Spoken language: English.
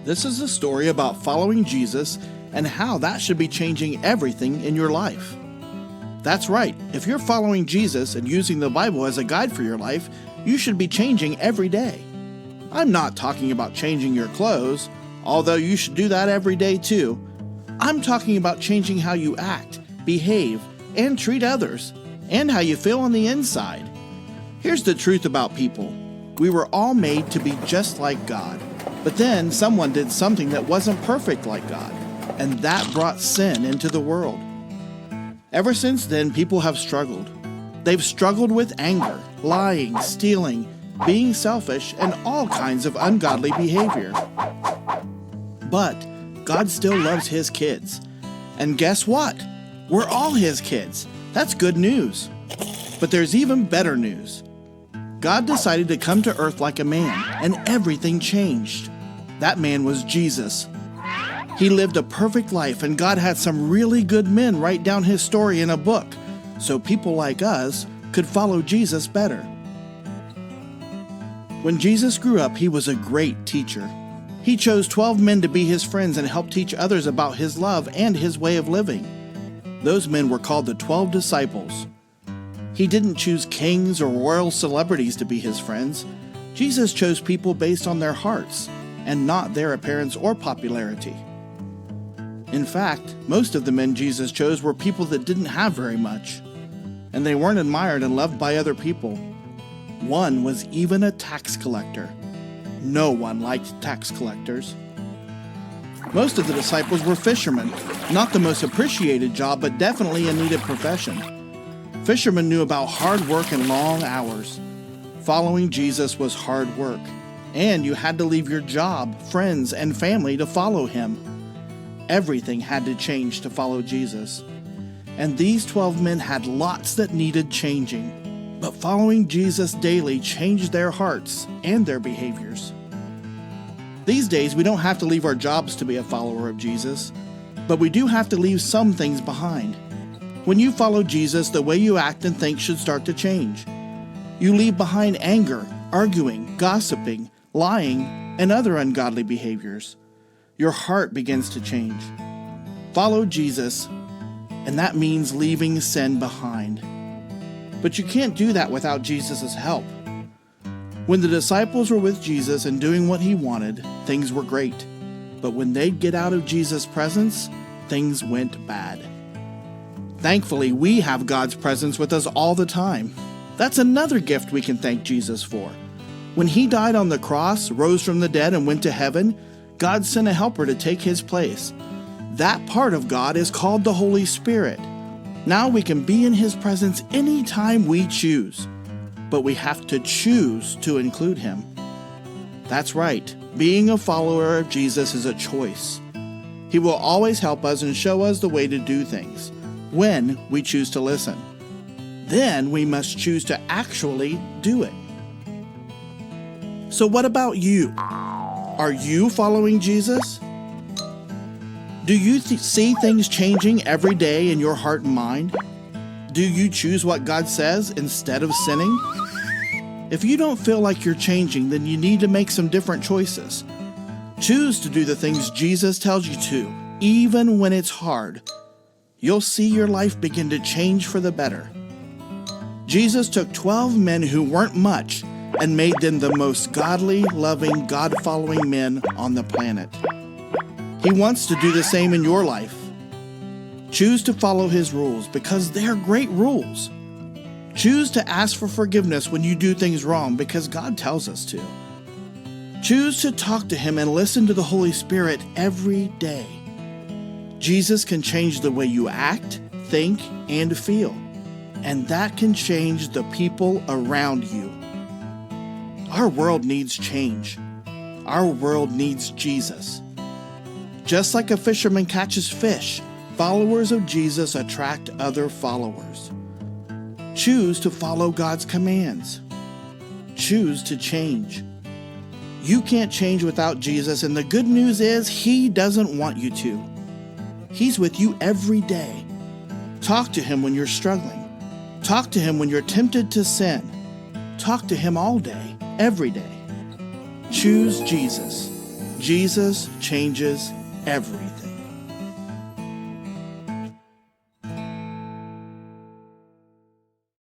This is a story about following Jesus and how that should be changing everything in your life. That's right, if you're following Jesus and using the Bible as a guide for your life, you should be changing every day. I'm not talking about changing your clothes, although you should do that every day too. I'm talking about changing how you act, behave, and treat others, and how you feel on the inside. Here's the truth about people. We were all made to be just like God. But then someone did something that wasn't perfect like God, and that brought sin into the world. Ever since then, people have struggled. They've struggled with anger, lying, stealing, being selfish, and all kinds of ungodly behavior. But God still loves His kids. And guess what? We're all His kids. That's good news. But there's even better news. God decided to come to earth like a man, and everything changed. That man was Jesus. He lived a perfect life, and God had some really good men write down his story in a book, so people like us could follow Jesus better. When Jesus grew up, he was a great teacher. He chose 12 men to be his friends and help teach others about his love and his way of living. Those men were called the 12 disciples. He didn't choose kings or royal celebrities to be his friends. Jesus chose people based on their hearts and not their appearance or popularity. In fact, most of the men Jesus chose were people that didn't have very much, and they weren't admired and loved by other people. One was even a tax collector. No one liked tax collectors. Most of the disciples were fishermen, not the most appreciated job, but definitely a needed profession. Fishermen knew about hard work and long hours. Following Jesus was hard work, and you had to leave your job, friends, and family to follow him. Everything had to change to follow Jesus. And these 12 men had lots that needed changing, but following Jesus daily changed their hearts and their behaviors. These days, we don't have to leave our jobs to be a follower of Jesus, but we do have to leave some things behind. When you follow Jesus, the way you act and think should start to change. You leave behind anger, arguing, gossiping, lying, and other ungodly behaviors. Your heart begins to change. Follow Jesus, and that means leaving sin behind. But you can't do that without Jesus' help. When the disciples were with Jesus and doing what he wanted, things were great. But when they'd get out of Jesus' presence, things went bad. Thankfully, we have God's presence with us all the time. That's another gift we can thank Jesus for. When he died on the cross, rose from the dead, and went to heaven, God sent a helper to take his place. That part of God is called the Holy Spirit. Now we can be in his presence anytime we choose, but we have to choose to include him. That's right, being a follower of Jesus is a choice. He will always help us and show us the way to do things, when we choose to listen. Then we must choose to actually do it. So what about you? Are you following Jesus? Do you see things changing every day in your heart and mind? Do you choose what God says instead of sinning? If you don't feel like you're changing, then you need to make some different choices. Choose to do the things Jesus tells you to, even when it's hard. You'll see your life begin to change for the better. Jesus took 12 men who weren't much and made them the most godly, loving, God-following men on the planet. He wants to do the same in your life. Choose to follow his rules because they're great rules. Choose to ask for forgiveness when you do things wrong because God tells us to. Choose to talk to him and listen to the Holy Spirit every day. Jesus can change the way you act, think, and feel, and that can change the people around you. Our world needs change. Our world needs Jesus. Just like a fisherman catches fish, followers of Jesus attract other followers. Choose to follow God's commands. Choose to change. You can't change without Jesus, and the good news is he doesn't want you to. He's with you every day. Talk to him when you're struggling. Talk to him when you're tempted to sin. Talk to him all day, every day. Choose Jesus. Jesus changes everything.